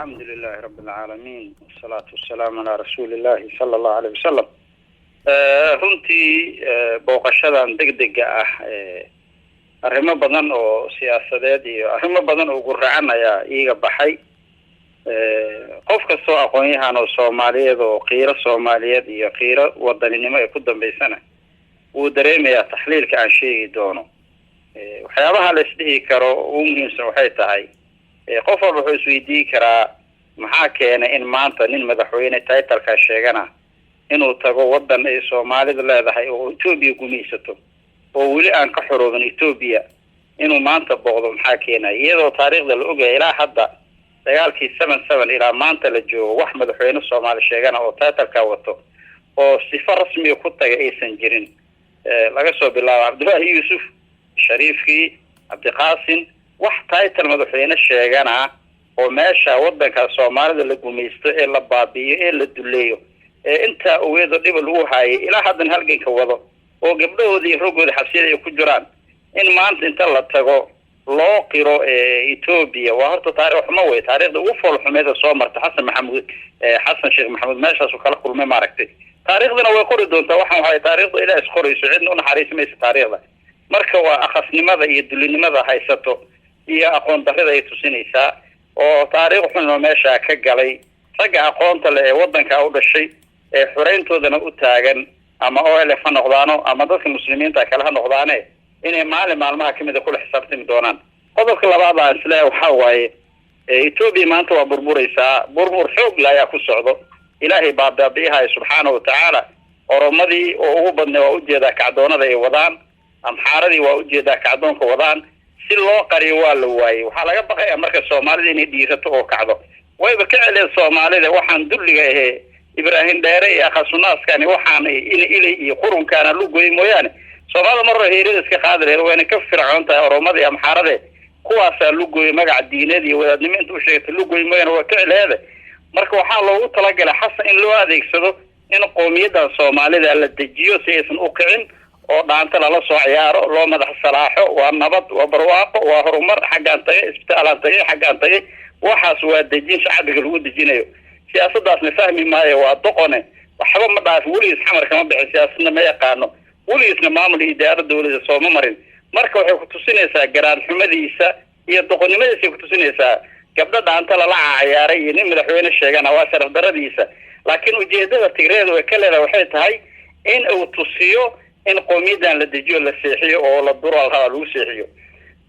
الحمد لله رب العالمين والصلاة والسلام على رسول الله صلى الله عليه وسلم. runtii booqashadan degdega ah arrimo badan oo siyaasadeed iyo arrimo badan oo guracanaya iiga baxay qof kastoo aqoon-yahan oo Soomaaliyeed oo qiiro Soomaaliyeed iyo qiiro wadaninimo ay ku dambeysana uu dareemayaa taxliilka aan sheegi doono waxyaabaha la isdhihi karo oo muhiimsan waxay tahay qof walba wuxuu isweydiin karaa maxaa keenay in maanta nin madaxweyne title-ka sheegana inuu tago wadan ay Soomaalidu leedahay oo Itoobiya gumaysato oo weli aan ka xoroobin Itoobiya inuu maanta booqdo maxaa keenay iyadoo taariikhda la ogaay ilaa hadda dagaalkii 77 ilaa maanta la joogo wax madaxweyne Soomaali sheegana oo title-ka wato oo sifar rasmi ku tagay aysan jirin laga soo bilaabo Cabdullaahi Yuusuf Shariifkii Abdiqaasim wax title madaxweyne sheegana oo meesha wadanka Soomaalida la gumaysto ee la baabiyo ee la duleeyo inta ogeedo dhib lagu haayay ilaa haddan halganka wado oo gabdhahoodii rogooda xabsiyada ay ku jiraan in maanta inta la tago loo qiro Itoobiya waa horta taariikh xumo way taariikhda ugu fool xumeeda soo marta Xasan Sheekh Maxamuud meeshaas kala kulmay maaragtay taariikhdana way qori doontaa waxay taariikhdu ilaa isqorayso cidna una xariismaysa taariikhda marka waa akhasnimada iyo dulinimada haysato iyo aqoon darrida ay tusinaysaa oo taariikh xun oo meesha ka galay ragga aqoonta leh ee wadanka u dhashay ee xureyntoodana u taagan ama OLF noqdaano ama dadka muslimiinta kale ha noqdaane inay maalmaha kamid ah kula xisaabtami doonaan qodobka labaad aan isla waxa waaye Itoobiya maanta waa burburaysaa burbur xoog la ayaa ku socdo ilaahay baabi'ihay subxaanahu wa ta'ala oromadii oo ugu badnaa waa u jeedaa kacdoonada ay wadaan amxaaradii waa u jeedaa kacdoonka wadaan si loo qariyo waa la waayay waxa laga baqayaa marka Soomaalida inay dhiirato oo kacdo wayba ka celin Soomaalida waxaan dulliga ahay Ibrahim Dheere iyo Khasunaaskan waxaan ilay iyo qurunkaana lu gooy mooyaan Soomaalida marro heerida iska qaadayeen wayna ka fircoonta oromadii amxaaradii kuwaas lu gooy magac diineed iyo wadaadnimo intuu sheegtay lu gooy mooyaan waa ka celin marka waxa loogu talagalay Xasan in loo adeegsado in qoomiyadda Soomaalida la dejiyo si aysan u kicin oo dhaanta la soo ciyaaro loo madax salaaxo waa nabad waa barwaaqo waa horumar xaggan tagay isbitaalaan tagay xaggan tagay waxaas waa dejin shacbiga lagu dejinayo siyaasadaasna fahmi maayo waa doqone waxba ma dhaaf waliis xamar kama bixin siyaasadna ma yaqaano waliisna maamul idaarada dawladda Soomaaliya marin marka waxay ku tusinaysaa garaan xumadiisa iyo doqonnimadiisa ku tusinaysaa gabdha dhaanta la ciyaaray iyo nin madaxweyne sheegana waa sharaf daradiisa laakiin ujeedada tigreedu ay ka leedahay waxay tahay in uu tusiyo in qoomiyadan la dejiyo la seexiyo oo la duro lagu seexiyo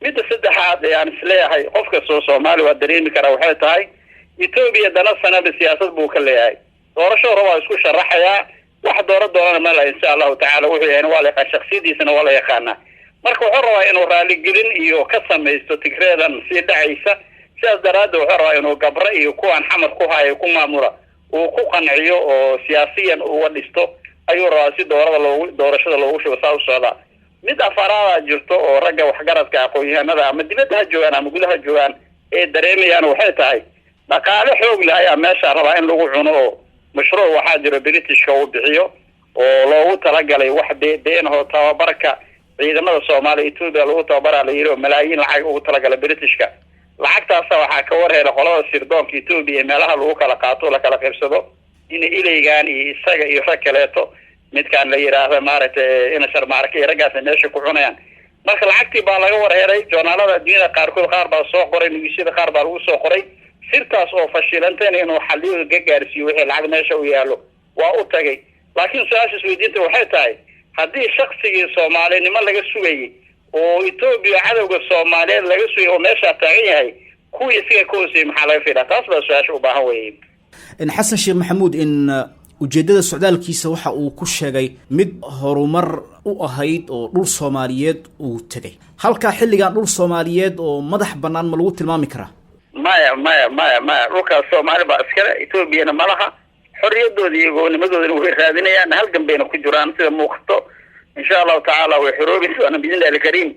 midda saddexaad ee aan isleeyahay qofka Soomaali waa dareemi kara waxay tahay Itoobiya dana sanad siyaasad buu ka leeyahay doorasho raba isku sharaxaya wax doorana ma la insha Allah ta'ala wuxuu yahay waa la shakhsiyadiisana waa la yaqaana marka wuxuu rabaa inuu raali gelin iyo ka sameeyo tigreedan si dhacaysa sidaas daraaddeed wuxuu rabaa inuu gabra iyo kuwan xamar ku haayo ku maamula oo ku qanciyo oo siyaasiyan uu wadhisto ayuu rabaa si doorashada loogu shubo saa u socda mid afaraada jirto oo ragga waxgaradka aqoon-yahanada ama dibadda joogan ama gudaha joogan ee dareemayaan waxay tahay dhaqaale xoog leh ayaa meesha rabaa in lagu cuno mashruuc waxa jira Britishka uu bixiyo oo loogu talagalay wax been oo tababarka ciidamada Soomaaliya Itoobiya lagu tababaraa la yiraahdo malaayiin lacag ugu talagalay Britishka lacagtaas waxa ka warheelay qolada sirdoonka Itoobiya meelaha lagu kala qaato la kala qaybsado in ilaygaan isaga iyo rag kaleeto midkaan la yiraahdo maaragtay in sharmaarka iyo ragaas meesha ku cunayaan marka lacagtii baa laga warheelay joornaalada adduunyada qaar baa soo qoray nugishada qaar baa lagu soo qoray sirtaas oo fashilantay inuu xalliyo gaarsiiyo wixii lacag meesha u yaalo waa u tagay laakiin su'aasha isweydiinta waxay tahay haddii shakhsigii Soomaalinimo laga sugayay oo Itoobiya cadawga Soomaaliyeed laga sugay oo meesha taagan yahay kuwii isaga ka hoosay maxaa laga fiiraa taas baa su'aasha u baahan weeyeen in Xasan Sheekh Maxamuud in ujeedada socdaalkiisa waxa uu ku sheegay mid horumar u ahayd oo dhul Soomaaliyeed uu tagay halka xilligan dhul Soomaaliyeed oo madax banaan ma lagu tilmaami karaa maya dhulka Soomaali baa iskale Itoobiyana malaha xorriyadoodii iyo go'aanimadoodina way raadinayaan halgan bayna ku jiraan sida muuqato insha Allah ta'ala way xoroobayaan biidhnillaahi kariim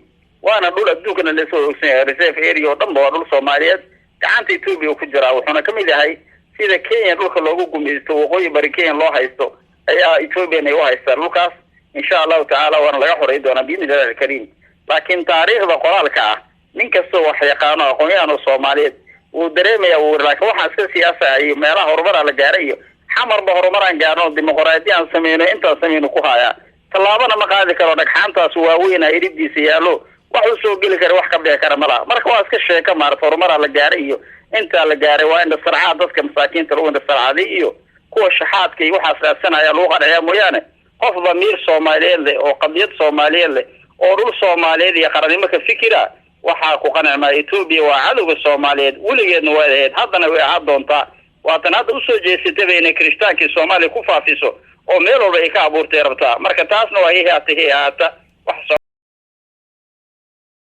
waana dhul adduunkana la soo ogsanyahay reserve area oo dhan waa dhul Soomaaliyeed gacanta Itoobiya ku jira wuxuuna kamid yahay sida Kenya dhulka loogu gumaysto waqooyi bari Kenya loo haysto ayaa Itoobiya ay u haystaan dhulkaas insha Allah ta'ala waana laga xoreey doonaa biidhnillaahi kariim laakiin taariikhda qoraalka ah nin kasta wax yaqaan aqoon-yahan Soomaaliyeed ودريميا ولكن waxa iska siyaasa ay meelaha horumar la gaarayo xamarba horumaran gaarno dimuqraadiyad sameeyno inta sameeyno ku haya talaabana ma qaadi karo dhagxaantaas waaweyn ay iridiisa yaalo wax uu soo gali karo wax ka bixi kara malaha marka waa iska sheeka maar horumar la gaarayo inta la gaaray waa in sarcaa dadka masaakiinta loo indhasarcaday iyo kuwa shaxaadka iyo waxa aasaasanaya loo qadaya mooyaane qof damiir Soomaaliyeed oo qadiyad Soomaaliyeed oo dhul Soomaaliyeed iyo qaranimo ka fikira waxa ku qanacma Ethiopia waa cadawga Soomaaliyeed waligeedna waa ahayd haddana way ahayd doontaa waatan hadda u soo jeesatay inay Kirishtaanka Soomaaliya ku faafiso oo meel walba ay ka abuurtay rabtaa marka taasna waa hay'adaha wax